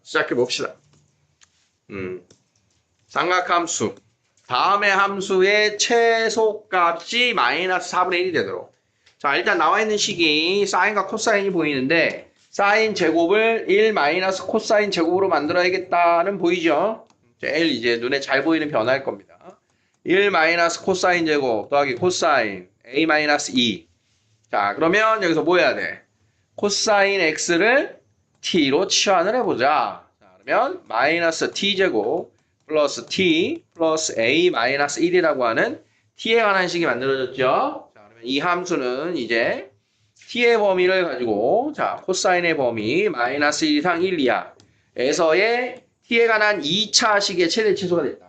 시작해 봅시다. 삼각함수. 다음의 함수의 최소값이 마이너스 4분의 1이 되도록. 자, 일단 나와 있는 식이 사인과 코사인이 보이는데 사인 제곱을 1 마이너스 코사인 제곱으로 만들어야겠다는 보이죠? 제일 이제 눈에 잘 보이는 변화일 겁니다. 1 마이너스 코사인 제곱 더하기 코사인 a 마이너스 2. 자, 그러면 여기서 뭐 해야 돼? 코사인 x를 t로 치환을 해보자. 자, 그러면 마이너스 t제곱 플러스 t 플러스 a 마이너스 1이라고 하는 t에 관한 식이 만들어졌죠. 자, 그러면 이 함수는 이제 t의 범위를 가지고 자 코사인의 범위 마이너스 1 이상 1 이하 에서의 t에 관한 2차 식의 최대치수가 됐다.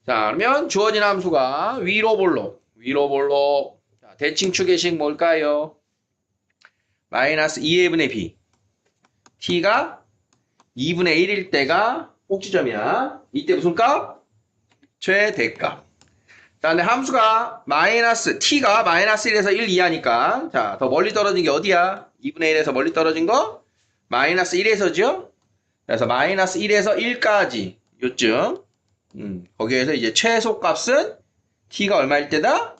자, 그러면 주어진 함수가 위로 볼록 자, 대칭축의 식 뭘까요? 마이너스 2분의 b t가 2분의 1일 때가 꼭지점이야. 이때 무슨 값? 최대값. 자, 근데 함수가 t가 마이너스 1에서 1 이하니까 자, 더 멀리 떨어진 게 어디야? 2분의 1에서 멀리 떨어진 거? 마이너스 1에서죠? 그래서 마이너스 1에서 1까지 요쯤 거기에서 이제 최소값은 t가 얼마일 때다?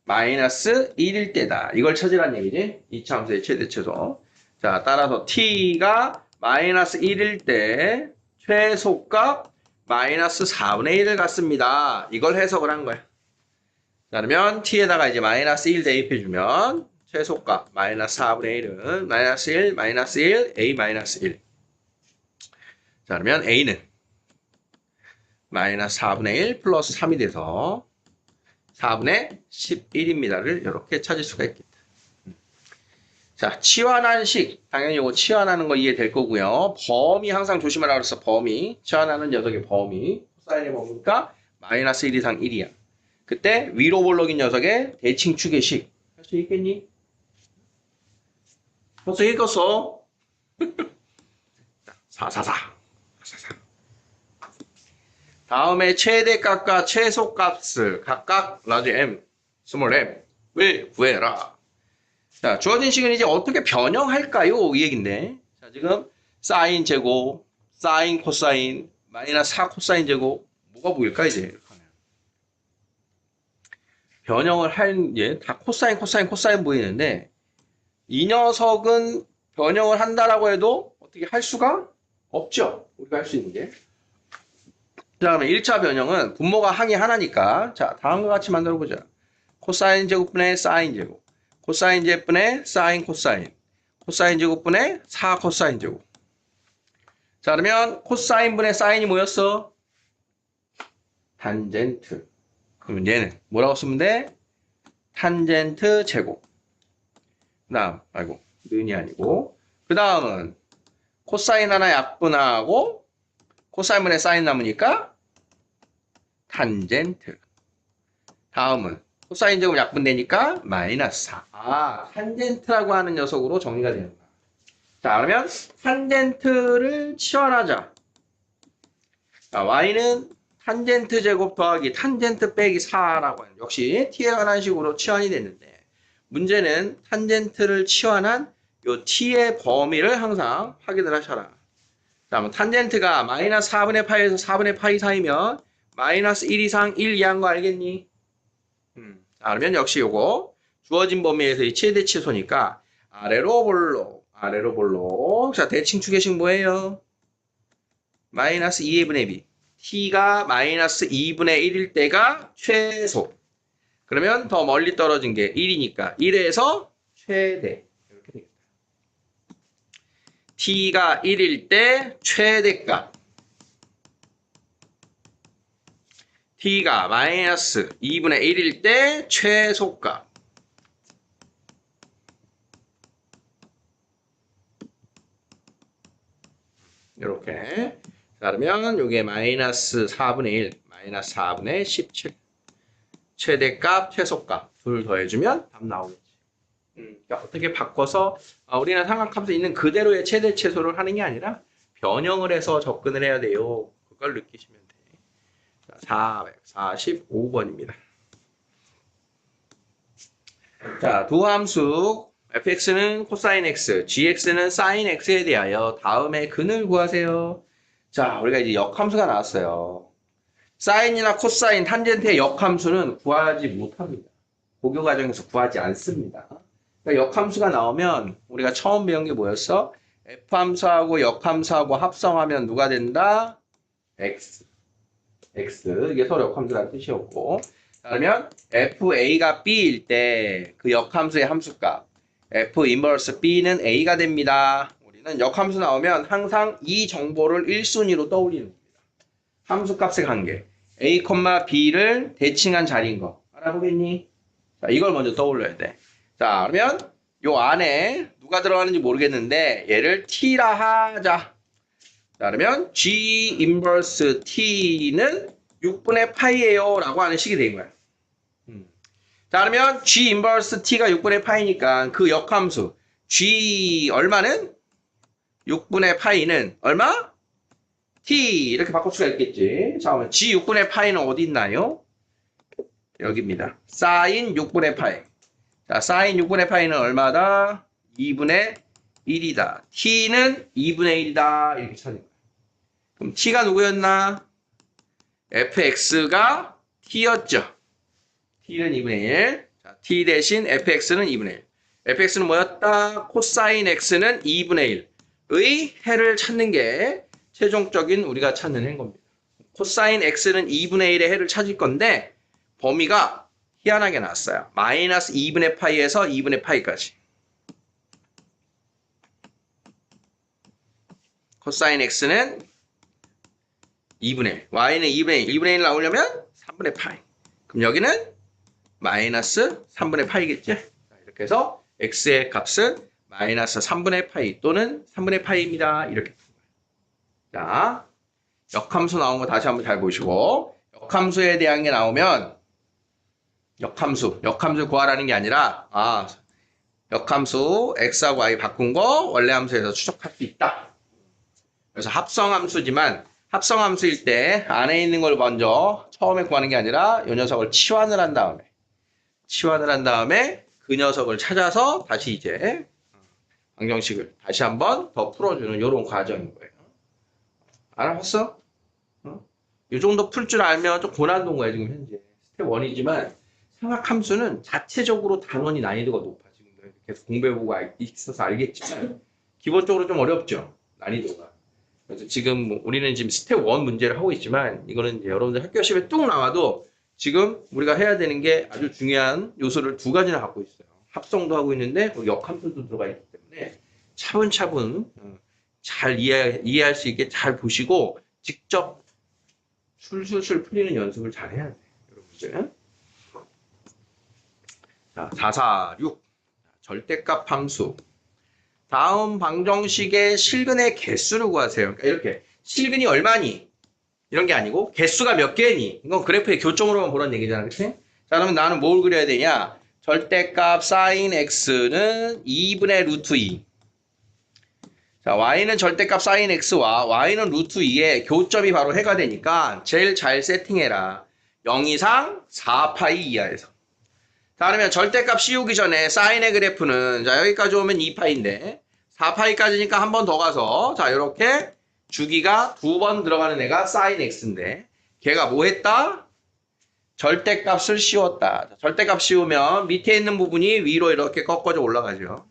마이너스 1일 때다. 이걸 찾으란 얘기지. 이차 함수의 최대 최소. 자, 따라서 t가 마이너스 1일 때 최소값 마이너스 4분의 1을 갖습니다. 이걸 해석을 한 거야. 자, 그러면 t에다가 이제 마이너스 1 대입해주면 최소값 마이너스 4분의 1은 마이너스 1, 마이너스 1, a 마이너스 1. 자, 그러면 a는 마이너스 4분의 1 플러스 3이 돼서 4분의 11입니다를 이렇게 찾을 수가 있겠다. 자, 치환한 식. 당연히 이거 치환하는 거 이해될 거고요. 범위 항상 조심하라고 그랬어. 범위. 치환하는 녀석의 범위. 코사인의 범위니까 마이너스 1 이상 1이야. 그때 위로 볼록인 녀석의 대칭축의 식. 할 수 있겠니? 벌써 읽었어. 444. 다음에 최대값과 최소값을 각각 라지 m, 스몰 m을 구해라. 자, 주어진 식은 이제 어떻게 변형할까요? 이 얘긴데. 자, 지금 사인 제곱, 사인 코사인, 마이너스 4 코사인 제곱 뭐가 보일까 이제 이렇게 하면. 변형을 할 예, 다 코사인 보이는데 이 녀석은 변형을 한다라고 해도 어떻게 할 수가 없죠. 우리가 할 수 있는 게. 자, 그러면 1차 변형은 분모가 항이 하나니까 자, 다음과 같이 만들어 보자. 코사인 제곱분의 사인 제곱. 코사인 제분의 사인 코사인. 코사인 제곱분의 4 코사인 제곱. 자, 그러면 코사인 분의 사인이 뭐였어? 탄젠트. 그러면 얘는 뭐라고 쓰면 돼? 탄젠트 제곱. 그 다음, 는이 아니고. 그 다음은 코사인 하나 약분하고 코사인 분의 사인 남으니까 탄젠트. 다음은 코사인 제곱 약분되니까 마이너스 4. 아, 탄젠트라고 하는 녀석으로 정리가 되는 거야. 자, 그러면 탄젠트를 치환하자. 자, y는 탄젠트 제곱 더하기 탄젠트 빼기 4라고 하는 역시 t에 관한 식으로 치환이 됐는데 문제는 탄젠트를 치환한 요 t의 범위를 항상 확인을 하셔라. 자, 그럼 탄젠트가 마이너스 4분의 파이에서 4분의 파이 사이면 마이너스 1 이상 1 이하인 거 알겠니? 자, 그러면 역시 요거 주어진 범위에서의 최대치수니까 아래로 볼록. 자, 대칭축의식 뭐예요? 마이너스 2분의 b. t가 마이너스 2분의 1일 때가 최소. 그러면 더 멀리 떨어진 게 1이니까 1에서 최대. 이렇게 되겠다. t가 1일 때 최대값. t가 마이너스 2분의 1일 때 최소값. 이렇게. 자, 그러면 이게 마이너스 4분의 1, 마이너스 4분의 17. 최대값, 최소값 둘 더해주면 답 나오겠지. 그러니까 어떻게 바꿔서 우리는 삼각함수 있는 그대로의 최대 최소를 하는 게 아니라 변형을 해서 접근을 해야 돼요. 그걸 느끼시면 돼요. 445번입니다. 자, 두 함수 fx는 코사인 x, gx는 사인 x에 대하여 다음에 근을 구하세요. 자, 우리가 이제 역함수가 나왔어요. 사인이나 코사인, 탄젠트의 역함수는 구하지 못합니다. 고교 과정에서 구하지 않습니다. 그러니까 역함수가 나오면 우리가 처음 배운 게 뭐였어? f함수하고 역함수하고 합성하면 누가 된다? x. 이게 서로 역함수라는 뜻이었고, 그러면 fa가 b일 때 그 역함수의 함수값 f 인버스 b는 a가 됩니다. 우리는 역함수 나오면 항상 이 정보를 1순위로 떠올리는 겁니다. 함수값의 관계 a, b를 대칭한 자리인 거 알아보겠니? 자, 이걸 먼저 떠올려야 돼. 자, 그러면 요 안에 누가 들어가는지 모르겠는데 얘를 t라 하자. 자, 그러면 g 인버스 t는 6분의 파이예요 라고 하는 식이 된 거야. 자, 그러면 g 인버스 t가 6분의 파이니까 그 역함수 g 얼마는? 6분의 파이는 얼마? t 이렇게 바꿀 수가 있겠지. 자, 그러면 g 6분의 파이는 어디 있나요? 여기입니다. 사인 6분의 파이. 자, 사인 6분의 파이는 얼마다? 2분의 1이다. t는 2분의 1이다. 이렇게 찾는 거야. 그럼 t가 누구였나? fx가 t였죠. t는 2분의 1. 자, t 대신 fx는 2분의 1. fx는 뭐였다? 코사인 x는 2분의 1의 해를 찾는 게 최종적인 우리가 찾는 해인 겁니다. 코사인 x는 2분의 1의 해를 찾을 건데 범위가 희한하게 나왔어요. 마이너스 2분의 파이에서 2분의 파이까지. 코사인 x는 2분의 1, y는 2분의 1, 2분의 1 나오려면 3분의 파이. 그럼 여기는 마이너스 3분의 파이겠지? 자, 이렇게 해서 x의 값은 마이너스 3분의 파이 또는 3분의 파이입니다. 이렇게. 자, 역함수 나온 거 다시 한번 잘 보시고, 역함수에 대한 게 나오면 역함수 구하라는 게 아니라 역함수 x하고 y 바꾼 거 원래 함수에서 추적할 수 있다. 그래서 합성함수지만 합성함수일 때 안에 있는 걸 먼저 처음에 구하는 게 아니라 이 녀석을 치환을 한 다음에 그 녀석을 찾아서 다시 이제 방정식을 다시 한번 더 풀어주는 이런 과정인 거예요. 알아봤어? 이 정도 풀 줄 알면 좀 고난도인 거야 지금 현재. 스텝 1이지만 생각함수는 자체적으로 단원이 난이도가 높아. 지금 계속 공부해보고 있어서 알겠지만 기본적으로 좀 어렵죠. 난이도가. 그래서 지금 우리는 지금 스텝 1 문제를 하고 있지만 이거는 이제 여러분들 학교 시험에 뚝 나와도 지금 우리가 해야 되는 게 아주 중요한 요소를 두 가지나 갖고 있어요. 합성도 하고 있는데 역함수도 들어가 있기 때문에 차분차분 잘 이해할 수 있게 잘 보시고 직접 술술술 풀리는 연습을 잘 해야 돼요. 여러분들. 자, 446 절대값 함수. 다음 방정식의 실근의 개수를 구하세요. 그러니까 이렇게 실근이 얼마니? 이런 게 아니고 개수가 몇 개니? 이건 그래프의 교점으로만 보라는 얘기잖아. 그치? 자, 그러면 나는 뭘 그려야 되냐? 절대값 사인 x는 2분의 루트 2. 자, y는 절대값 사인 x와 y는 루트 2의 교점이 바로 해가 되니까 제일 잘 세팅해라. 0 이상 4파이 이하에서. 자, 그러면 절대값 씌우기 전에 사인의 그래프는 자, 여기까지 오면 2파이인데 4파이까지니까 한 번 더 가서 자, 이렇게 주기가 2번 들어가는 애가 사인 x인데 걔가 뭐 했다? 절대값을 씌웠다. 자, 절대값 씌우면 밑에 있는 부분이 위로 이렇게 꺾어져 올라가죠.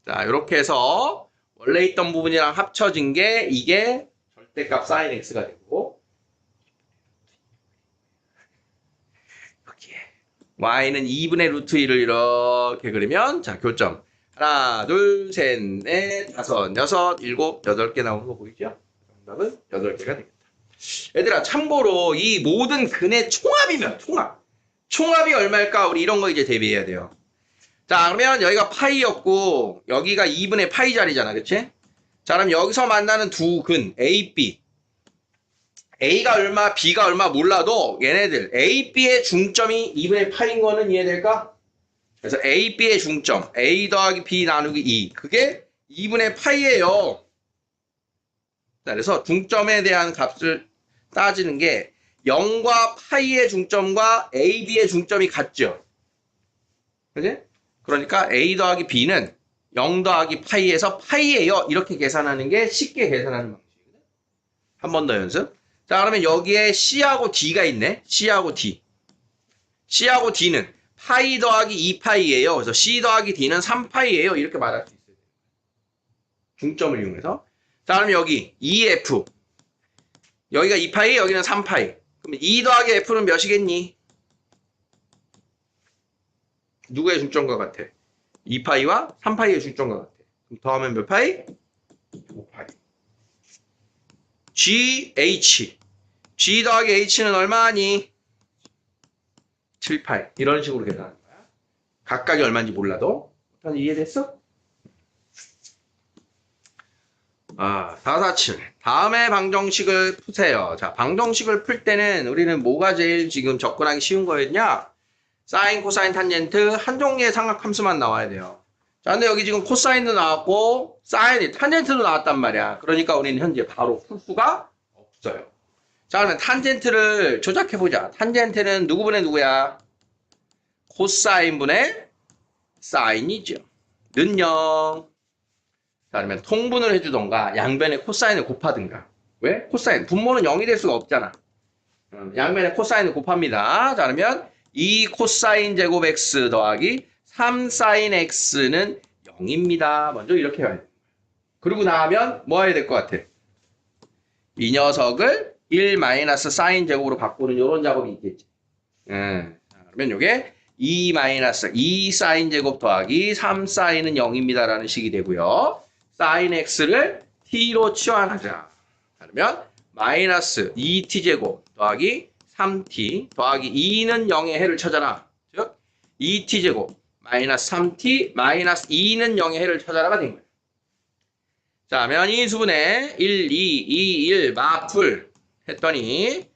자, 이렇게 해서 원래 있던 부분이랑 합쳐진 게 이게 절대값 사인 x가 되고 여기에 y는 2분의 루트 2를 이렇게 그리면 자, 교점 하나, 둘, 셋, 넷, 다섯, 여섯, 일곱, 8개 나오는 거 보이죠? 정답은 8개가 되겠다. 얘들아, 참고로 이 모든 근의 총합이면 총합이 얼마일까? 우리 이런 거 이제 대비해야 돼요. 자, 그러면 여기가 파이였고 여기가 2분의 파이 자리잖아. 그치? 자, 그럼 여기서 만나는 두 근 A, B. A가 얼마, B가 얼마 몰라도 얘네들 A, B의 중점이 2분의 파이인 거는 이해될까? 그래서 A, B의 중점 A 더하기 B 나누기 2 그게 2분의 파이예요. 자, 그래서 중점에 대한 값을 따지는 게 0과 파이의 중점과 A, B의 중점이 같죠. 그지? 그러니까 A 더하기 B는 0 더하기 파이에서 파이예요. 이렇게 계산하는 게 쉽게 계산하는 방식이거든. 한 번 더 연습. 자, 그러면 여기에 C하고 D가 있네. C하고 D. C하고 D는 파이 더하기 2파이예요. 그래서 C 더하기 D는 3파이예요. 이렇게 말할 수 있어요. 중점을 이용해서. 자, 그럼 여기 EF. 여기가 2파이, 여기는 3파이. 그럼 2 더하기 F는 몇이겠니? 누구의 중점과 같아? 2파이와 3파이의 중점과 같아. 그럼 더하면 몇 파이? 5파이. GH. G 더하기 H는 얼마니? 7파이. 이런 식으로 계산하는 거야. 각각이 얼마인지 몰라도. 이해됐어? 447. 다음에 방정식을 푸세요. 자, 방정식을 풀 때는 우리는 뭐가 제일 지금 접근하기 쉬운 거였냐? 사인, 코사인, 탄젠트 한 종류의 삼각함수만 나와야 돼요. 자, 근데 여기 지금 코사인도 나왔고 사인, 탄젠트도 나왔단 말이야. 그러니까 우리는 현재 바로 풀 수가 없어요. 자, 그러면 탄젠트를 조작해보자. 탄젠트는 누구분의 누구야? 코사인분의 사인이죠. 는요. 자, 그러면 통분을 해주던가 양변에 코사인을 곱하든가. 왜? 코사인. 분모는 0이 될 수가 없잖아. 양변에 코사인을 곱합니다. 자, 그러면 2 코사인 제곱 x 더하기 3 사인 x는 0입니다. 먼저 이렇게 해야 돼. 그리고 나면 뭐 해야 될 것 같아? 이 녀석을 1 마이너스 사인 제곱으로 바꾸는 이런 작업이 있겠지. 자, 그러면 이게 2 마이너스 2 사인 제곱 더하기 3 사인은 0입니다. 라는 식이 되고요. 사인 x를 t로 치환하자. 그러면 마이너스 2t 제곱 더하기 3t 더하기 2는 0의 해를 찾아라. 즉 2t 제곱 마이너스 3t 마이너스 2는 0의 해를 찾아라가 된 거예요. 자, 면이수분의 1, 2, 2, 1 마풀 했더니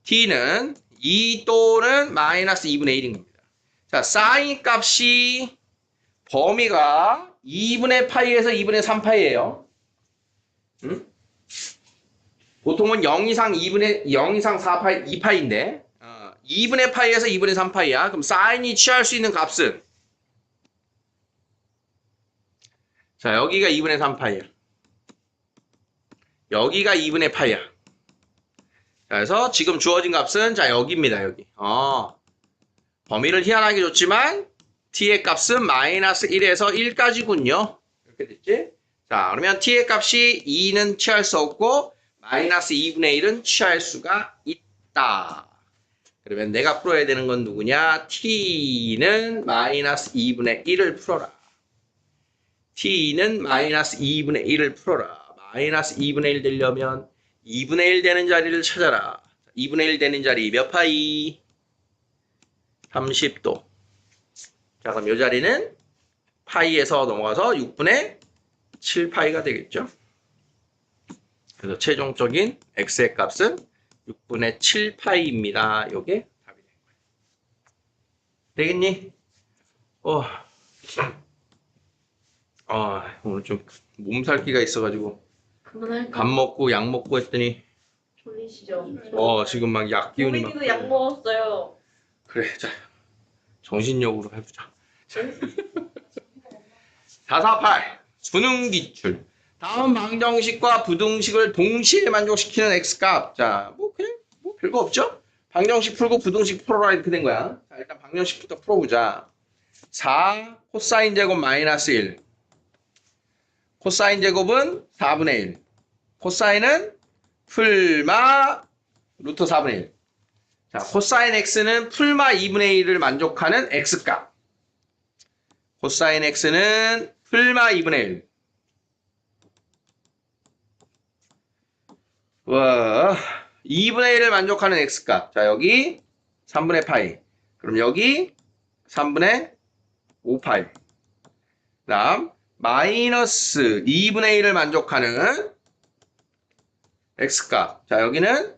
t는 2 또는 마이너스 2분의 1인 겁니다. 자, 사인 값이 범위가 2분의 파이에서 2분의 3파이예요. 응? 보통은 0 이상 0 이상 4파이, 2파이인데 2분의 파이에서 2분의 3파이야. 그럼 사인이 취할 수 있는 값은 자, 여기가 2분의 3파이야. 여기가 2분의 파이야. 자, 그래서 지금 주어진 값은 자, 여기입니다. 여기. 범위를 희한하게 줬지만 t의 값은 마이너스 1에서 1까지군요. 이렇게 됐지? 자, 그러면 t의 값이 2는 취할 수 없고 마이너스 2분의 1은 취할 수가 있다. 그러면 내가 풀어야 되는 건 누구냐? t는 마이너스 2분의 1을 풀어라. t는 마이너스 2분의 1을 풀어라. 마이너스 2분의 1 되려면 2분의 1 되는 자리를 찾아라. 2분의 1 되는 자리 몇 파이? 30도. 자, 그럼 이 자리는 파이에서 넘어가서 6분의 7파이가 되겠죠. 그래서 최종적인 x의 값은 6분의 7파이입니다. 요게 답이 된 거예요. 되겠니? 오늘 좀 몸살기가 있어가지고 밥 먹고 약 먹고 했더니 졸리시죠? 지금 막 약 기운이 막 우리도 약 먹었어요. 그래, 자 정신력으로 해보자. 448 수능 기출. 다음 방정식과 부등식을 동시에 만족시키는 x값. 자, 그냥 별거 없죠? 방정식 풀고 부등식 풀어라 이렇게 된 거야. 자, 일단 방정식부터 풀어보자. 4 코사인 제곱 마이너스 1. 코사인 제곱은 4분의 1. 코사인은 풀마 루트 4분의 1. 자, 코사인 x는 풀마 2분의 1을 만족하는 x값. 코사인 x는 풀마 2분의 1. 와, 2분의 1을 만족하는 x값. 자, 여기 3분의 파이. 그럼 여기 3분의 5파이. 다음 마이너스 2분의 1을 만족하는 x값. 자, 여기는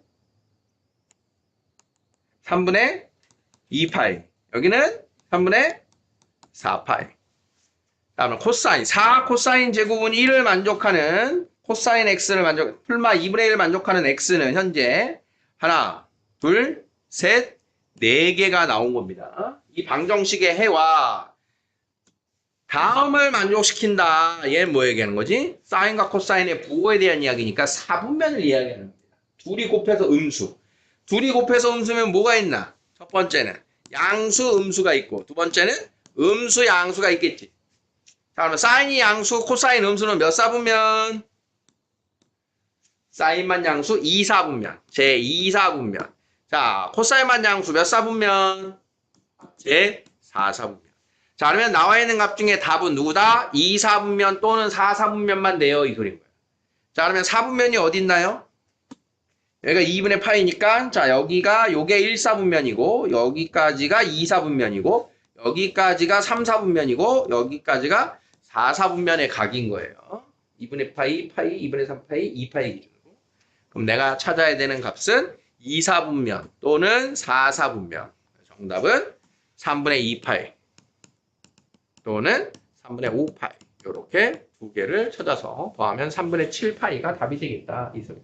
3분의 2파이. 여기는 3분의 4파이. 다음에 코사인. 4 코사인 제곱은 1을 만족하는 코사인 x를 풀마 2분의 1을 만족하는 x는 현재 하나, 둘, 셋, 4개가 나온 겁니다. 이 방정식의 해와 다음을 만족시킨다. 얘는 뭐 얘기하는 거지? 사인과 코사인의 부호에 대한 이야기니까 사분면을 이야기하는 겁니다. 둘이 곱해서 음수. 둘이 곱해서 음수면 뭐가 있나? 첫 번째는 양수, 음수가 있고 두 번째는 음수, 양수가 있겠지. 자, 그러면 사인이 양수, 코사인 음수는 몇 사분면? 사인만 양수 2사분면. 제2사분면. 자, 코사인만 양수 몇 사분면? 제4사분면. 자, 그러면 나와 있는 값 중에 답은 누구다? 2사분면 또는 4사분면만 내요. 이 소리인 거예요. 자, 그러면 4분면이 어디 있나요? 여기가 2분의 파이니까, 자, 여기가 요게 1사분면이고, 여기까지가 2사분면이고, 여기까지가 3사분면이고, 여기까지가 4사분면의 각인 거예요. 2분의 파이, 2분의 3파이, 2파이 기준으로. 그럼 내가 찾아야 되는 값은 2사분면 또는 4사분면. 정답은 3분의 2파이 또는 3분의 5파이. 이렇게 두 개를 찾아서 더하면 3분의 7파이가 답이 되겠다. 이 소리.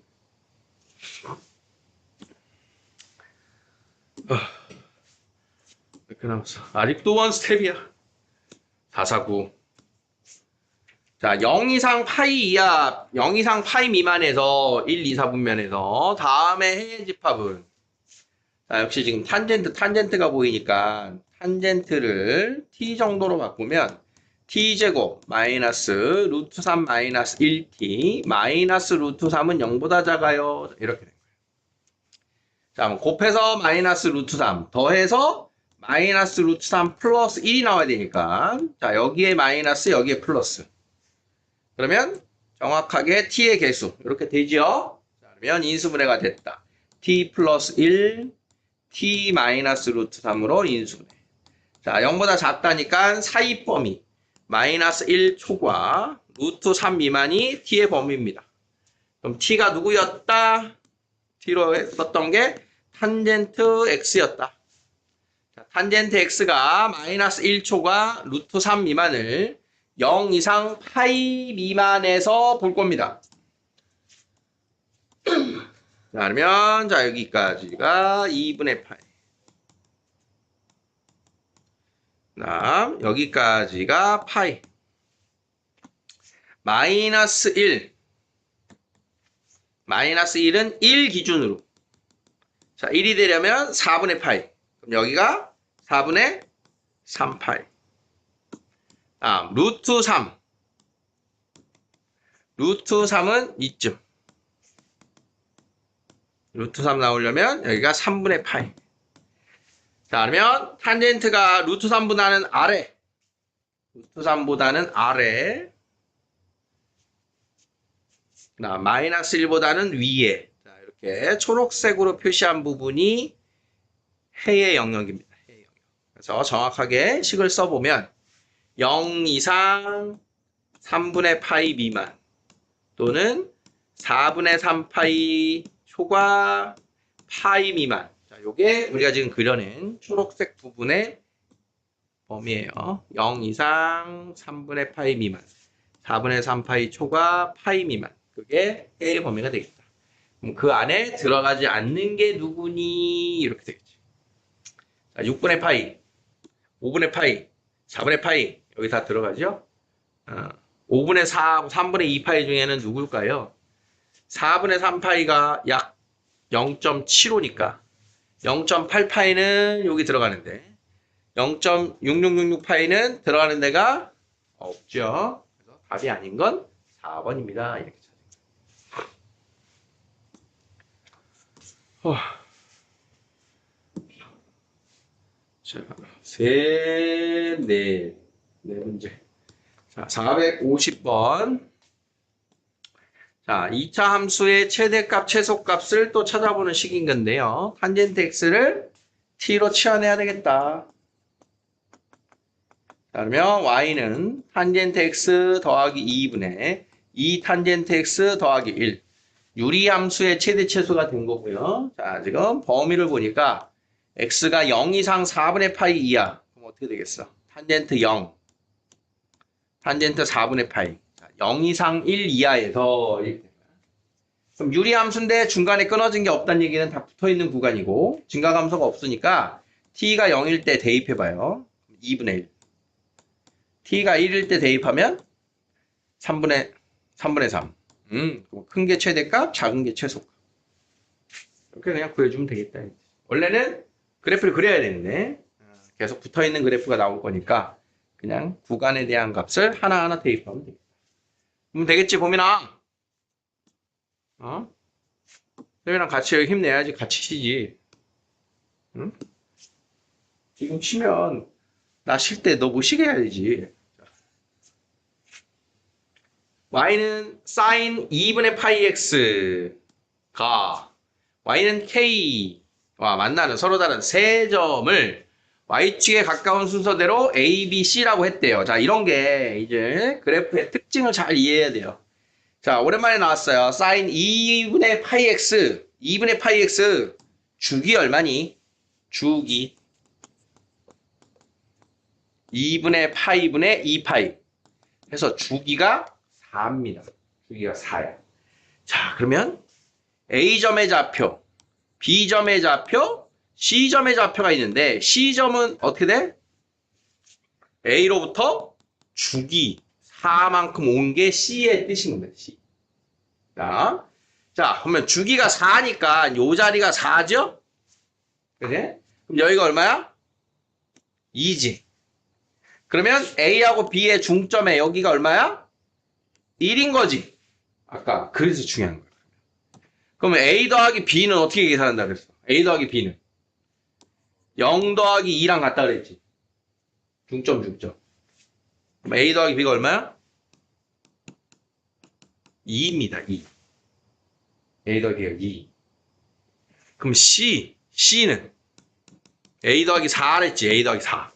이렇게 남았어. 아직도 원 스텝이야. 449. 자, 0 이상 파이 이하, 0 이상 파이 미만에서 1, 2, 4분면에서 다음에 해의 집합은, 자, 역시 지금 탄젠트가 보이니까 탄젠트를 t 정도로 바꾸면 t제곱 마이너스 루트 3 마이너스 1t 마이너스 루트 3은 0보다 작아요. 이렇게 된 거예요. 자, 그럼 곱해서 마이너스 루트 3 더해서 마이너스 루트 3 플러스 1이 나와야 되니까, 자, 여기에 마이너스 여기에 플러스. 그러면 정확하게 t의 개수 이렇게 되죠. 자, 그러면 인수분해가 됐다. t 플러스 1 t 마이너스 루트 3으로 인수분해. 자, 0보다 작다니까 사이 범위 마이너스 1 초과 루트 3 미만이 t의 범위입니다. 그럼 t가 누구였다? t로 썼던 게 탄젠트 x였다. 자, 탄젠트 x가 마이너스 1초과 루트 3 미만을 0 이상 파이 미만에서 볼 겁니다. 자, 그러면 자, 여기까지가 2분의 파이. 그다음 여기까지가 파이. 마이너스 1. 마이너스 1은 1 기준으로. 자, 1이 되려면 4분의 파이. 그럼 여기가 4분의 3파이. 루트 3. 루트 3은 이쯤. 루트 3 나오려면 여기가 3분의 파이. 자, 그러면 탄젠트가 루트 3보다는 아래. 루트 3보다는 아래. 마이너스 1보다는 위에. 자, 이렇게 초록색으로 표시한 부분이 해의 영역입니다. 해의 영역. 그래서 정확하게 식을 써보면 0 이상 3분의 파이 미만 또는 4분의 3파이 초과 파이 미만. 자, 요게 우리가 지금 그려낸 초록색 부분의 범위예요. 0 이상 3분의 파이 미만, 4분의 3파이 초과 파이 미만. 그게 해의 범위가 되겠다. 그럼 그 안에 들어가지 않는 게 누구니? 이렇게 되겠지. 자, 6분의 파이, 5분의 파이, 4분의 파이. 여기 다 들어가죠? 5분의 4, 3분의 2파이 중에는 누굴까요? 4분의 3파이가 약 0.75니까 0.8파이는 여기 들어가는데 0.6666파이는 들어가는 데가 없죠. 그래서 답이 아닌 건 4번입니다. 이렇게 찾아요. 자, 셋, 넷. 네 문제. 자, 450번. 자, 2차 함수의 최대값, 최소값을 또 찾아보는 식인 건데요. 탄젠트 x를 t로 치환해야 되겠다. 자, 그러면 y는 탄젠트 x 더하기 2분의 2 탄젠트 x 더하기 1. 유리함수의 최대 최소가 된 거고요. 자, 지금 범위를 보니까 x가 0 이상 4분의 파이 이하. 그럼 어떻게 되겠어? 탄젠트 0. 탄젠트 4분의 파이. 0 이상 1 이하에서 그럼 유리함수인데 중간에 끊어진 게 없다는 얘기는 다 붙어있는 구간이고 증가함수가 없으니까 t가 0일 때 대입해봐요. 2분의 1. t가 1일 때 대입하면 3분의 3. 큰 게 최대값, 작은 게 최소값. 이렇게 그냥 구해주면 되겠다. 원래는 그래프를 그려야 되는데 계속 붙어있는 그래프가 나올 거니까 그냥 구간에 대한 값을 하나하나 대입하면 되겠다. 그럼 되겠지, 보민아? 어? 너희랑 같이 여기 힘내야지. 같이 쉬지. 응? 지금 쉬면 나 쉴 때 너 못 쉬게 해야지. y는 sin 2분의 파이 x가 y는 k와 만나는 서로 다른 세 점을 y축에 가까운 순서대로 a, b, c라고 했대요. 자, 이런 게 이제 그래프의 특징을 잘 이해해야 돼요. 자, 오랜만에 나왔어요. sin 2분의 파이 x, 2분의 파이 x 주기 얼마니? 주기 2분의 파이분의 2파이 해서 주기가 4입니다. 주기가 4야. 자, 그러면 A점의 좌표, B점의 좌표, C점의 좌표가 있는데 C점은 어떻게 돼? A로부터 주기 4만큼 온 게 C의 뜻인 겁니다. C. 자, 그러면 주기가 4니까 요 자리가 4죠? 그래? 그럼 여기가 얼마야? 2지. 그러면 A하고 B의 중점에 여기가 얼마야? 1인 거지. 아까 그래서 중요한 거야. 그러면 A 더하기 B는 어떻게 계산한다 그랬어? A 더하기 B는 0 더하기 2랑 같다 그랬지. 중점. 그럼 A 더하기 B가 얼마야? 2입니다. 2. A 더하기 B가 2. 그럼 C는 A 더하기 4 그랬지. A 더하기 4.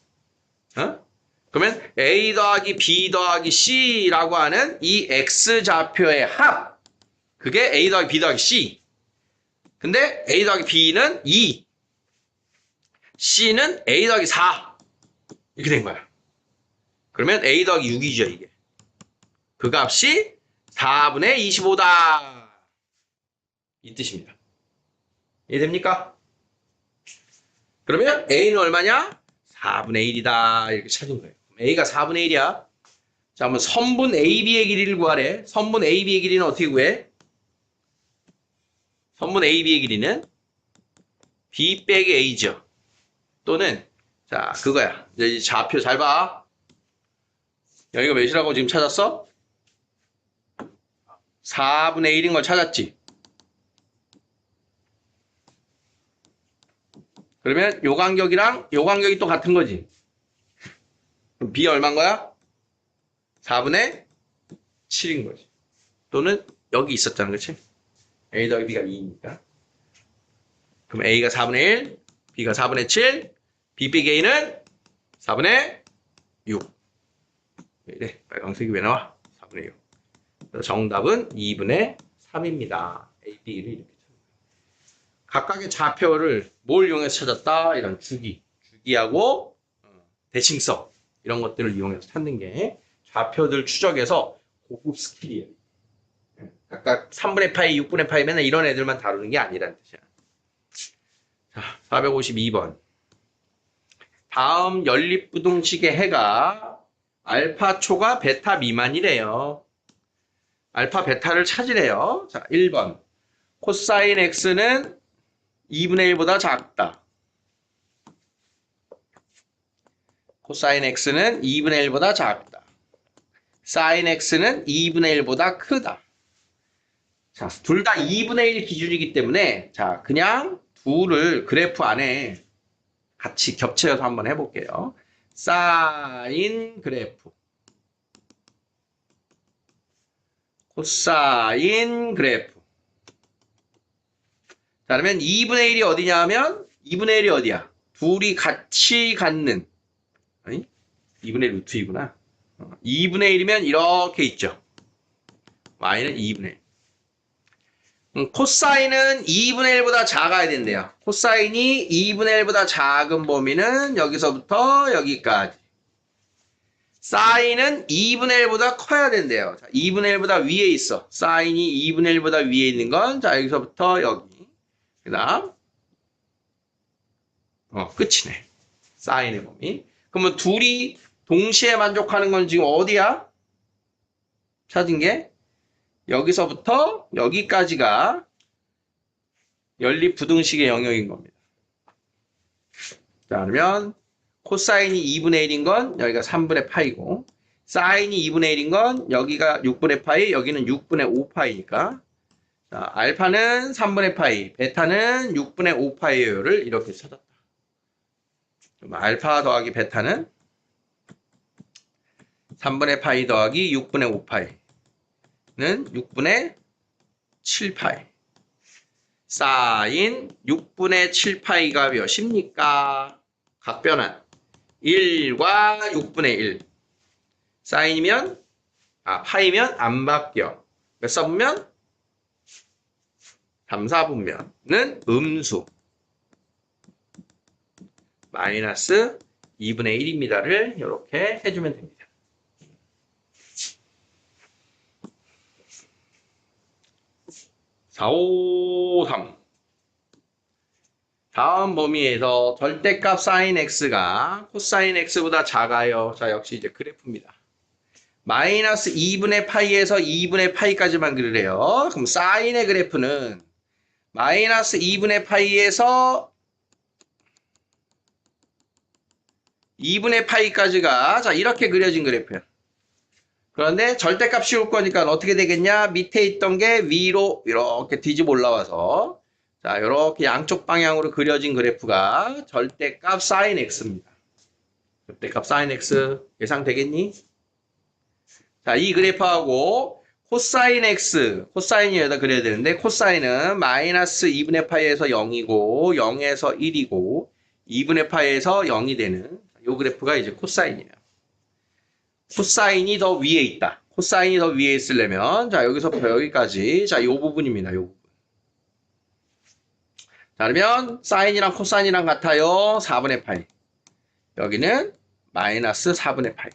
어? 그러면 A 더하기 B 더하기 C라고 하는 이 X좌표의 합. 그게 A 더하기 B 더하기 C. 근데 A 더하기 B는 2. C는 A 더하기 4. 이렇게 된 거야. 그러면 A 더하기 6이죠, 이게. 그 값이 4분의 25다. 이 뜻입니다. 이해됩니까? 그러면 A는 얼마냐? 4분의 1이다. 이렇게 찾은 거예요. A가 4분의 1이야. 자, 한번 선분 AB의 길이를 구하래. 선분 AB의 길이는 어떻게 구해? 선분 AB의 길이는 B 빼기 A죠. 또는 자, 그거야. 이제 좌표 잘 봐. 여기가 몇이라고 지금 찾았어? 4분의 1인 걸 찾았지. 그러면 요 간격이랑 요 간격이 또 같은 거지. 그럼 B 얼마인 거야? 4분의 7인 거지. 또는 여기 있었잖아, 그렇지? A 더하기 B가 2니까. 그럼 A가 4분의 1, B가 4분의 7, B 빼기 A는 4분의 6. 왜 이래? 빨간색이 왜 나와? 4분의 6. 그래서 정답은 2분의 3입니다. A, B를 이렇게 찾는 거예요. 각각의 좌표를 뭘 이용해서 찾았다? 이런 주기하고 대칭성 이런 것들을 이용해서 찾는 게 좌표들 추적에서 고급 스킬이에요. 각각 3분의 파이, 6분의 파이 맨날 이런 애들만 다루는 게 아니라는 뜻이야. 자, 452번. 다음 연립부등식의 해가 알파초가 베타 미만이래요. 알파 베타를 찾으래요. 자, 1번. 코사인 x는 2분의 1보다 작다. 코사인 x는 2분의 1보다 작다. 사인 x는 2분의 1보다 크다. 자, 둘 다 2분의 1 기준이기 때문에 자, 그냥 둘을 그래프 안에 같이 겹쳐서 한번 해볼게요. 사인 그래프, 코사인 그래프. 자, 그러면 2분의 1이 어디냐 하면 2분의 1이 어디야? 둘이 같이 갖는 2분의 1 루트이구나. 2분의 1이면 이렇게 있죠. y는 2분의 1. 코사인은 2분의 1보다 작아야 된대요. 코사인이 2분의 1보다 작은 범위는 여기서부터 여기까지. 사인은 2분의 1보다 커야 된대요. 자, 2분의 1보다 위에 있어. 사인이 2분의 1보다 위에 있는 건 자, 여기서부터 여기. 그 다음 끝이네. 사인의 범위. 그러면 둘이 동시에 만족하는 건 지금 어디야? 찾은 게 여기서부터 여기까지가 연립부등식의 영역인 겁니다. 자, 그러면 코사인이 2분의 1인 건 여기가 3분의 파이고 사인이 2분의 1인 건 여기가 6분의 파이, 여기는 6분의 5파이니까 자, 알파는 3분의 파이, 베타는 6분의 5파이를 이렇게 찾았다. 그럼 알파 더하기 베타는 3분의 파이 더하기 6분의 5파이는 6분의 7파이. 사인 6분의 7파이가 몇입니까? 각변환 1과 6분의 1. 사인이면 파이면 안 바뀌어. 몇 사분면? 3, 4분면은 음수. 마이너스 2분의 1입니다를 이렇게 해주면 됩니다. 4, 5, 3. 다음 범위에서 절대값 사인 x가 코사인 x보다 작아요. 자, 역시 이제 그래프입니다. 마이너스 2분의 파이에서 2분의 파이까지만 그리래요. 그럼 사인의 그래프는 마이너스 2분의 파이에서 2분의 파이까지가 자 이렇게 그려진 그래프야. 그런데 절대값 씌울 거니까 어떻게 되겠냐? 밑에 있던 게 위로 이렇게 뒤집어 올라와서 자 이렇게 양쪽 방향으로 그려진 그래프가 절대값 사인 x입니다. 절대값 사인 x 예상되겠니? 자, 이 그래프하고 코사인 x, 코사인이 여기다 그려야 되는데 코사인은 마이너스 2분의 파이에서 0이고 0에서 1이고 2분의 파이에서 0이 되는 이 그래프가 이제 코사인이에요. 코사인이 더 위에 있다. 코사인이 더 위에 있으려면 자 여기서부터 여기까지 자 이 부분입니다. 이 부분. 자 그러면 사인이랑 코사인이랑 같아요. 4분의 파이. 여기는 마이너스 4분의 파이.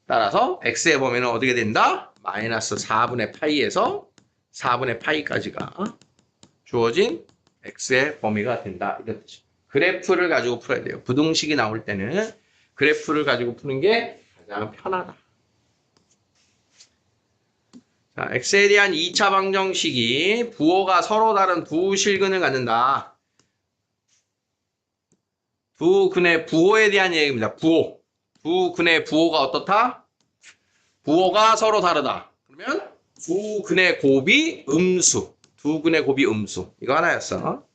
따라서 x의 범위는 어떻게 된다? 마이너스 4분의 파이에서 4분의 파이까지가 주어진 x의 범위가 된다. 이런 뜻이죠. 그래프를 가지고 풀어야 돼요. 부등식이 나올 때는 그래프를 가지고 푸는 게 가장 편하다. 자, x에 대한 2차 방정식이 부호가 서로 다른 두 실근을 갖는다. 두 근의 부호에 대한 얘기입니다. 부호. 두 근의 부호가 어떻다? 부호가 서로 다르다. 그러면 두 근의 곱이 음수. 두 근의 곱이 음수. 이거 하나였어.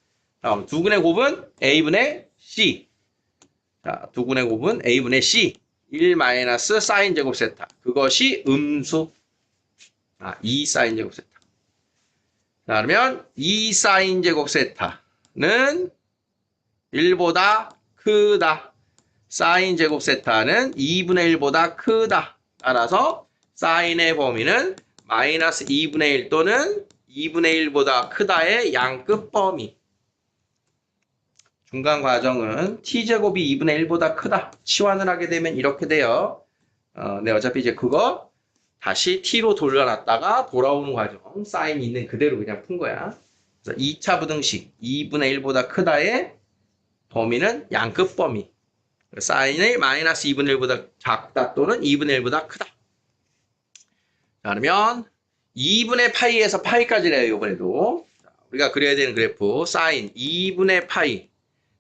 다음 두 근의 곱은 a분의 c. 자, 두 근의 곱은 a분의 c. 1 마이너스 사인 제곱 세타. 그것이 음수. 2 사인 제곱 세타. 자, 그러면 2 사인 제곱 세타는 1보다 크다. 사인 제곱 세타는 2분의 1보다 크다. 따라서 사인의 범위는 마이너스 2분의 1 또는 2분의 1보다 크다의 양끝 범위. 중간 과정은 t제곱이 2분의 1보다 크다. 치환을 하게 되면 이렇게 돼요. 네, 어차피 이제 그거 다시 t로 돌려놨다가 돌아오는 과정. 사인이 있는 그대로 그냥 푼 거야. 그래서 2차 부등식 2분의 1보다 크다의 범위는 양끝 범위. 사인의 마이너스 2분의 1보다 작다 또는 2분의 1보다 크다. 자, 그러면 2분의 파이에서 파이까지래요. 이번에도. 우리가 그려야 되는 그래프 사인 2분의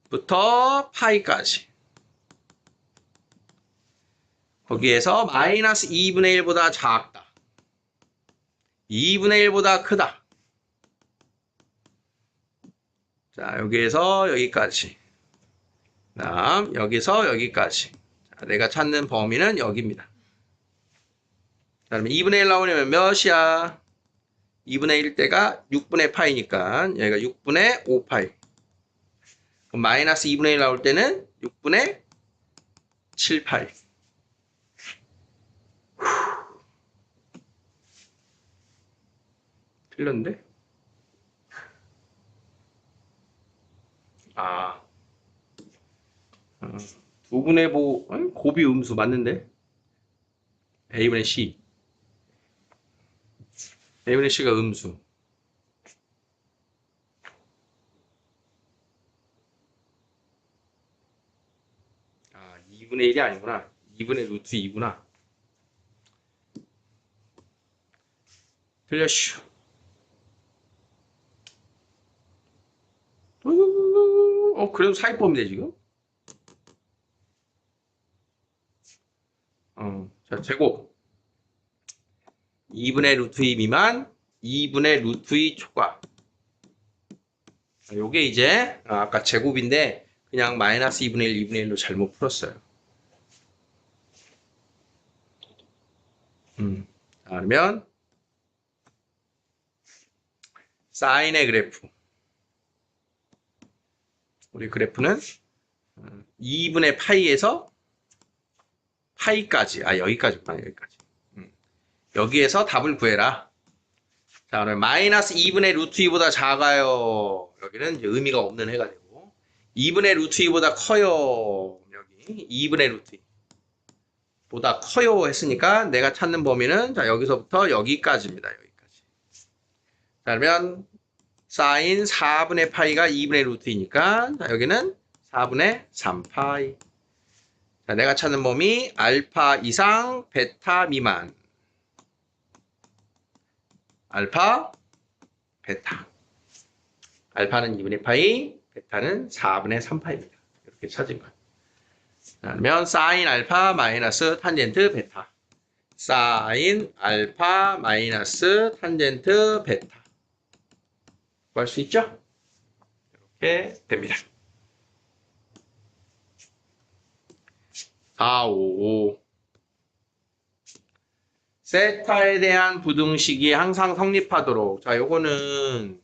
파이부터 파이까지. 거기에서 마이너스 2분의 1보다 작다. 2분의 1보다 크다. 자, 여기에서 여기까지. 다음 여기서 여기까지. 자, 내가 찾는 범위는 여기입니다. 자, 그러면 2분의 1 나오려면 몇이야? 2분의 1 때가 6분의 파이니까 여기가 6분의 5파이. 그럼 마이너스 2분의 1 나올 때는 6분의 7파이. 틀렸는데? 두 분의 곱이 음수 맞는데? A분의 C. A분의 C가 음수. 2분의 1이 아니구나. 2분의 루트 2구나. 틀렸슈. 그래도 사이법인데 지금? 자, 제곱. 2분의 루트 2 미만, 2분의 루트 2 초과. 요게 이제 아까 제곱인데 그냥 마이너스 2분의 1, 2분의 1로 잘못 풀었어요. 자, 그러면 사인의 그래프. 우리 그래프는 2분의 파이에서 파이까지. 여기까지구나, 여기까지. 여기에서 답을 구해라. 자, 그러면 마이너스 2분의 루트 2보다 작아요. 여기는 이제 의미가 없는 해가 되고. 2분의 루트 2보다 커요. 여기 2분의 루트 2보다 커요 했으니까 내가 찾는 범위는 자, 여기서부터 여기까지입니다. 여기까지. 자, 그러면 사인 4분의 파이가 2분의 루트 2니까 자, 여기는 4분의 3파이. 자, 내가 찾는 범위 알파 이상 베타 미만. 알파, 베타. 알파는 2분의 파이, 베타는 4분의 3파입니다. 이렇게 찾은 거예요. 그러면 사인 알파 마이너스 탄젠트 베타. 사인 알파 마이너스 탄젠트 베타. 구할 수 있죠? 이렇게 됩니다. 4, 5, 5. 세타에 대한 부등식이 항상 성립하도록. 자, 요거는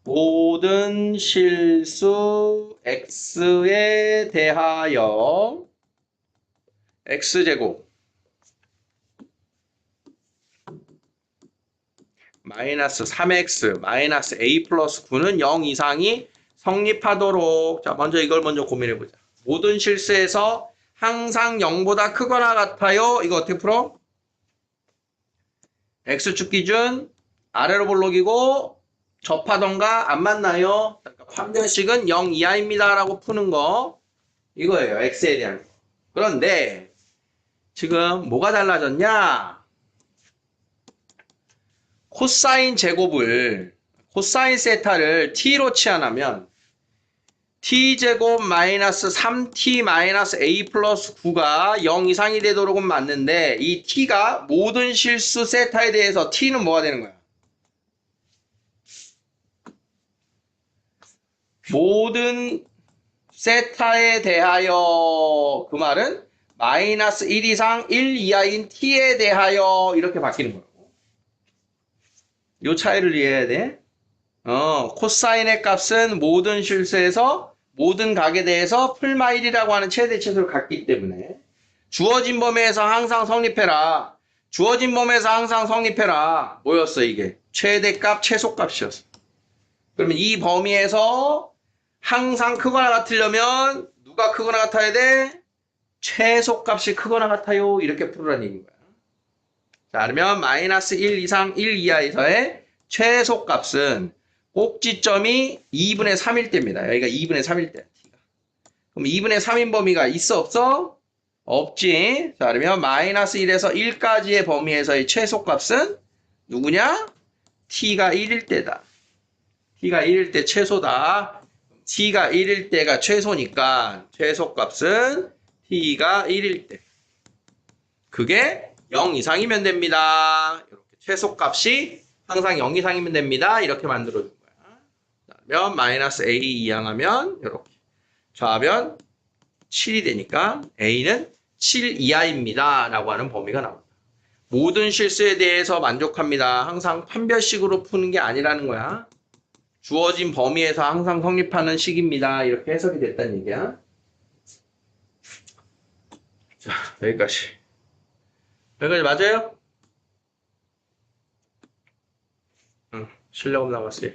모든 실수 x에 대하여 x제곱 마이너스 3x 마이너스 a 플러스 9는 0 이상이 성립하도록. 자, 먼저 이걸 먼저 고민해보자. 모든 실수에서 항상 0보다 크거나 같아요. 이거 어떻게 풀어? x축 기준 아래로 볼록이고 접하던가 안 맞나요? 그러니까 판별식은 0 이하입니다 라고 푸는 거 이거예요. x에 대한 거. 그런데 지금 뭐가 달라졌냐? 코사인 제곱을 코사인 세타를 t로 치환하면 t제곱 마이너스 3t 마이너스 a 플러스 9가 0 이상이 되도록은 맞는데 이 t가 모든 실수 세타에 대해서 t는 뭐가 되는 거야? 모든 세타에 대하여 그 말은 마이너스 1 이상 1 이하인 t에 대하여 이렇게 바뀌는 거라고. 이 차이를 이해해야 돼. 코사인의 값은 모든 실수에서 모든 각에 대해서 풀마 1이라고 하는 최대 최소를 갖기 때문에 주어진 범위에서 항상 성립해라. 주어진 범위에서 항상 성립해라. 뭐였어 이게? 최대값, 최소값이었어. 그러면 이 범위에서 항상 크거나 같으려면 누가 크거나 같아야 돼? 최소값이 크거나 같아요. 이렇게 풀으라는 얘기인 거야. 자, 그러면 마이너스 1 이상 1 이하에서의 최소값은 꼭지점이 2분의 3일 때입니다. 여기가 2분의 3일 때. 그럼 2분의 3인 범위가 있어 없어? 없지. 자, 그러면 마이너스 1에서 1까지의 범위에서의 최소값은 누구냐? t가 1일 때다. t가 1일 때 최소다. t가 1일 때가 최소니까 최소값은 t가 1일 때. 그게 0 이상이면 됩니다. 이렇게 최소값이 항상 0 이상이면 됩니다. 이렇게 만들어준 거야. 그러면 마이너스 a 이항하면 이렇게 좌변 7이 되니까 a는 7 이하입니다. 라고 하는 범위가 나옵니다. 모든 실수에 대해서 만족합니다. 항상 판별식으로 푸는 게 아니라는 거야. 주어진 범위에서 항상 성립하는 식입니다. 이렇게 해석이 됐다는 얘기야. 자, 여기까지. 여기까지 맞아요? 응, 실력업 나왔어요.